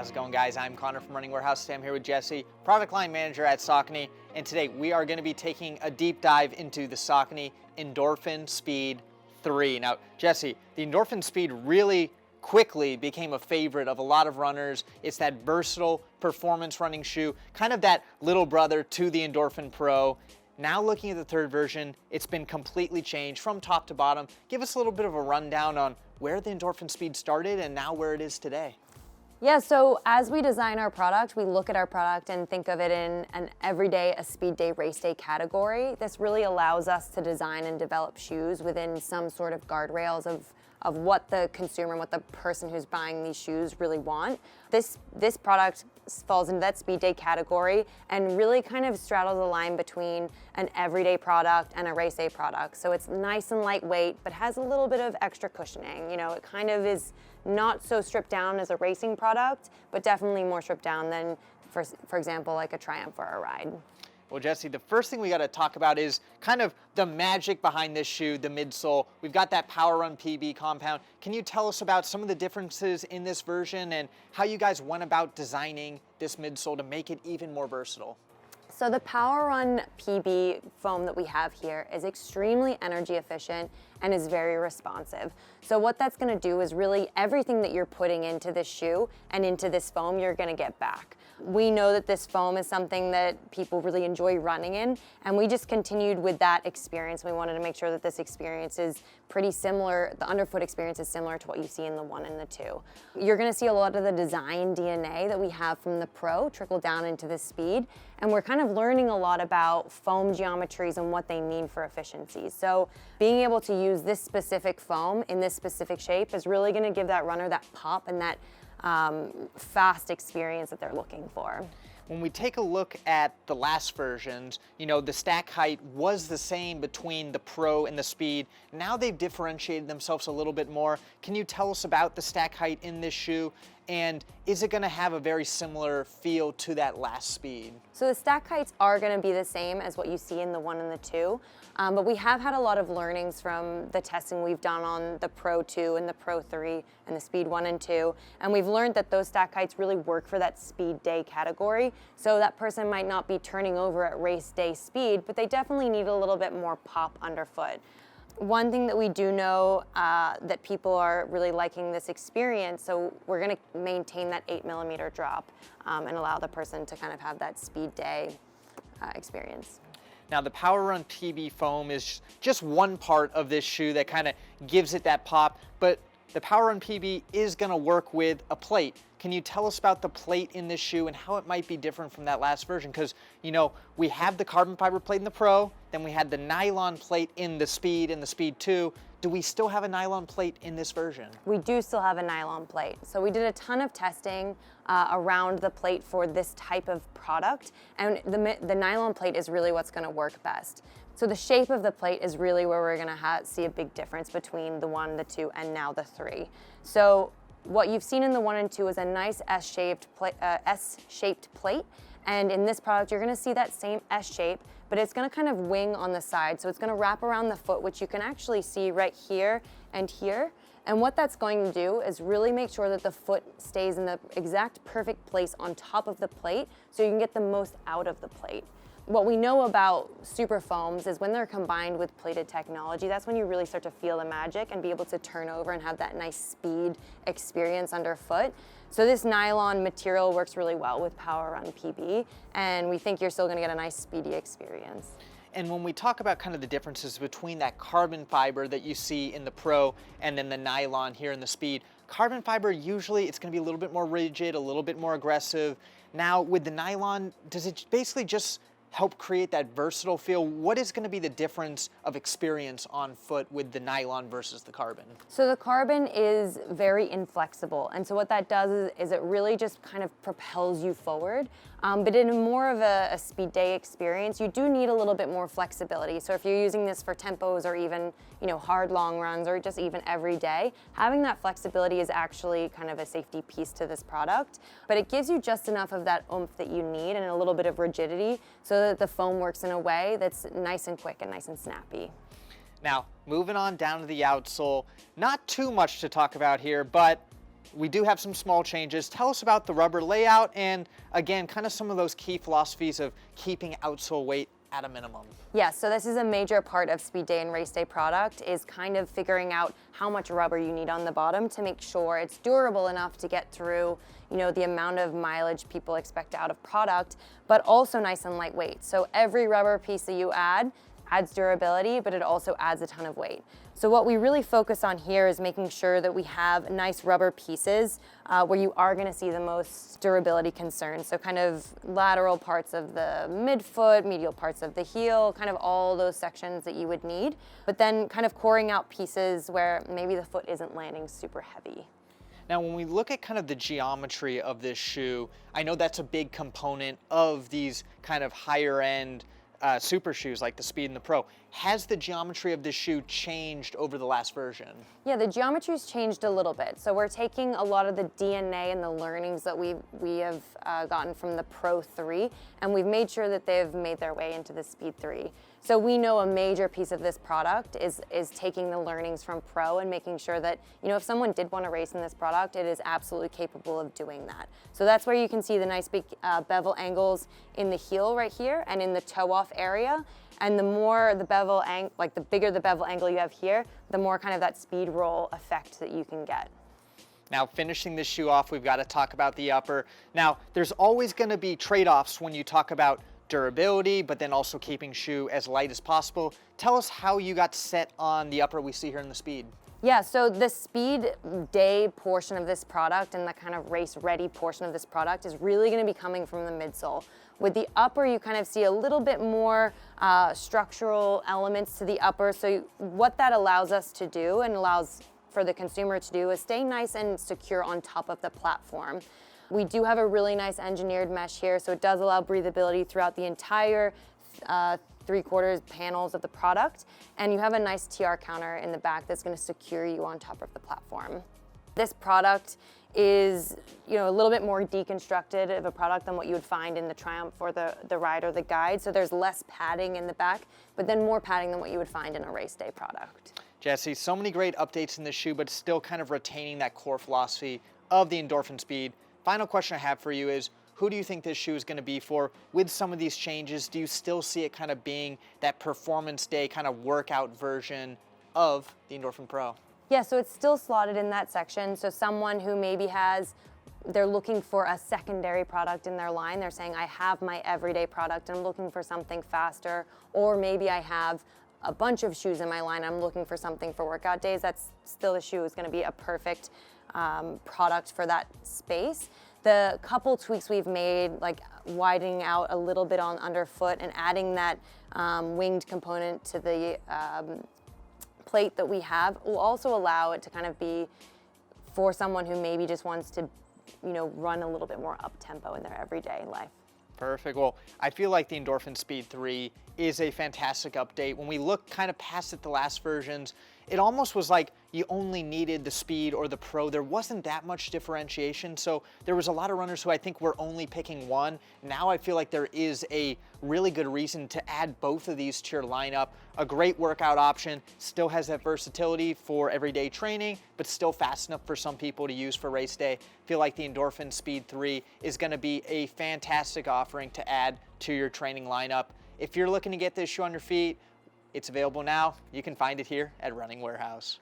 How's it going, guys? I'm Connor from Running Warehouse. Today I'm here with Jessie, product line manager at Saucony, and today we are going to be taking a deep dive into the Saucony Endorphin Speed 3. Now, Jessie, the Endorphin Speed really quickly became a favorite of a lot of runners. It's that versatile performance running shoe, kind of that little brother to the Endorphin Pro. Now looking at the third version, it's been completely changed from top to bottom. Give us a little bit of a rundown on where the Endorphin Speed started and now where it is today. Yeah, so as we design our product, we look at our product and think of it in an everyday, a speed day, race day category. This really allows us to design and develop shoes within some sort of guardrails of what the consumer and what the person who's buying these shoes really want. This product falls into that speed day category and really kind of straddles the line between an everyday product and a race day product. So it's nice and lightweight, but has a little bit of extra cushioning. You know, it kind of is not so stripped down as a racing product, but definitely more stripped down than, for example, like a Triumph or a Ride. Well, Jessie, the first thing we got to talk about is kind of the magic behind this shoe, the midsole. We've got that Power Run PB compound. Can you tell us about some of the differences in this version and how you guys went about designing this midsole to make it even more versatile? So the Power Run PB foam that we have here is extremely energy efficient and is very responsive. So what that's going to do is really everything that you're putting into this shoe and into this foam, you're going to get back. We know that this foam is something that people really enjoy running in, and we just continued with that experience. We wanted to make sure that this experience is pretty similar, the underfoot experience is similar to what you see in the 1 and the 2. You're going to see a lot of the design DNA that we have from the Pro trickle down into the Speed, and we're kind of learning a lot about foam geometries and what they mean for efficiency. So being able to use this specific foam in this specific shape is really going to give that runner that pop and that fast experience that they're looking for. When we take a look at the last versions, you know, the stack height was the same between the Pro and the Speed. Now they've differentiated themselves a little bit more. Can you tell us about the stack height in this shoe? And is it going to have a very similar feel to that last Speed? So the stack heights are going to be the same as what you see in the 1 and the 2, but we have had a lot of learnings from the testing we've done on the Pro 2 and the Pro 3 and the Speed 1 and 2, and we've learned that those stack heights really work for that speed day category. So that person might not be turning over at race day speed, but they definitely need a little bit more pop underfoot. One thing that we do know that people are really liking this experience, so we're going to maintain that 8mm drop and allow the person to kind of have that speed day experience. Now the Power Run PB foam is just one part of this shoe that kind of gives it that pop, but the Power Run PB is going to work with a plate. Can you tell us about the plate in this shoe and how it might be different from that last version? Because, you know, we have the carbon fiber plate in the Pro, then we had the nylon plate in the Speed and the Speed 2. Do we still have a nylon plate in this version? We do still have a nylon plate. So we did a ton of testing around the plate for this type of product, and the nylon plate is really what's going to work best. So the shape of the plate is really where we're going to see a big difference between the 1, the 2, and now the 3. So what you've seen in the 1 and 2 is a nice S-shaped plate, and in this product you're going to see that same S shape, but it's going to kind of wing on the side. So it's going to wrap around the foot, which you can actually see right here and here. And what that's going to do is really make sure that the foot stays in the exact perfect place on top of the plate so you can get the most out of the plate. What we know about super foams is when they're combined with plated technology, that's when you really start to feel the magic and be able to turn over and have that nice speed experience underfoot. So this nylon material works really well with Power Run PB, and we think you're still going to get a nice speedy experience. And when we talk about kind of the differences between that carbon fiber that you see in the Pro and then the nylon here in the Speed, carbon fiber usually it's going to be a little bit more rigid, a little bit more aggressive. Now with the nylon, does it basically just help create that versatile feel? What is going to be the difference of experience on foot with the nylon versus the carbon? So the carbon is very inflexible, and so what that does is it really just kind of propels you forward. But in more of a speed day experience, you do need a little bit more flexibility. So if you're using this for tempos or even, you know, hard long runs or just even every day, having that flexibility is actually kind of a safety piece to this product. But it gives you just enough of that oomph that you need and a little bit of rigidity so that the foam works in a way that's nice and quick and nice and snappy. Now, moving on down to the outsole, not too much to talk about here, but we do have some small changes. Tell us about the rubber layout and, again, kind of some of those key philosophies of keeping outsole weight at a minimum. Yeah, so this is a major part of Speed Day and Race Day product, is kind of figuring out how much rubber you need on the bottom to make sure it's durable enough to get through, you know, the amount of mileage people expect out of product, but also nice and lightweight. So every rubber piece that you add adds durability, but it also adds a ton of weight. So what we really focus on here is making sure that we have nice rubber pieces where you are gonna see the most durability concerns. So kind of lateral parts of the midfoot, medial parts of the heel, kind of all those sections that you would need. But then kind of coring out pieces where maybe the foot isn't landing super heavy. Now, when we look at kind of the geometry of this shoe, I know that's a big component of these kind of higher end super shoes like the Speed and the Pro. Has the geometry of this shoe changed over the last version? Yeah, the geometry's changed a little bit. So we're taking a lot of the DNA and the learnings that we have gotten from the Pro 3, and we've made sure that they've made their way into the Speed 3. So we know a major piece of this product is taking the learnings from Pro and making sure that, you know, if someone did want to race in this product, it is absolutely capable of doing that. So that's where you can see the nice big bevel angles in the heel right here and in the toe-off area. And the more the bevel the bigger the bevel angle you have here, the more kind of that speed roll effect that you can get. Now, finishing this shoe off, we've got to talk about the upper. Now, there's always going to be trade-offs when you talk about durability, but then also keeping shoe as light as possible. Tell us how you got set on the upper we see here in the Speed. Yeah, so the Speed Day portion of this product and the kind of race ready portion of this product is really going to be coming from the midsole. With the upper, you kind of see a little bit more structural elements to the upper. So what that allows us to do and allows for the consumer to do is stay nice and secure on top of the platform. We do have a really nice engineered mesh here, so it does allow breathability throughout the entire 3/4 panels of the product, and you have a nice TR counter in the back that's going to secure you on top of the platform. This product is, you know, a little bit more deconstructed of a product than what you would find in the Triumph or the Ride or the Guide, so there's less padding in the back, but then more padding than what you would find in a race day product. Jessie, so many great updates in this shoe, but still kind of retaining that core philosophy of the Endorphin Speed. Final question I have for you is, who do you think this shoe is going to be for? With some of these changes, do you still see it kind of being that performance day kind of workout version of the Endorphin Pro? Yeah, so it's still slotted in that section. So someone who maybe they're looking for a secondary product in their line. They're saying, I have my everyday product, I'm looking for something faster, or maybe I have a bunch of shoes in my line, I'm looking for something for workout days. That's still, the shoe is going to be a perfect product for that space. The couple tweaks we've made, like widening out a little bit on underfoot and adding that winged component to the plate that we have, will also allow it to kind of be for someone who maybe just wants to, you know, run a little bit more up tempo in their everyday life. Perfect. Well, I feel like the Endorphin Speed 3 is a fantastic update. When we look kind of past at the last versions, it almost was like you only needed the Speed or the Pro. There wasn't that much differentiation, so there was a lot of runners who I think were only picking one. Now I feel like there is a really good reason to add both of these to your lineup. A great workout option, still has that versatility for everyday training, but still fast enough for some people to use for race day. I feel like the Endorphin Speed 3 is going to be a fantastic offering to add to your training lineup. If you're looking to get this shoe on your feet, it's available now. You can find it here at Running Warehouse.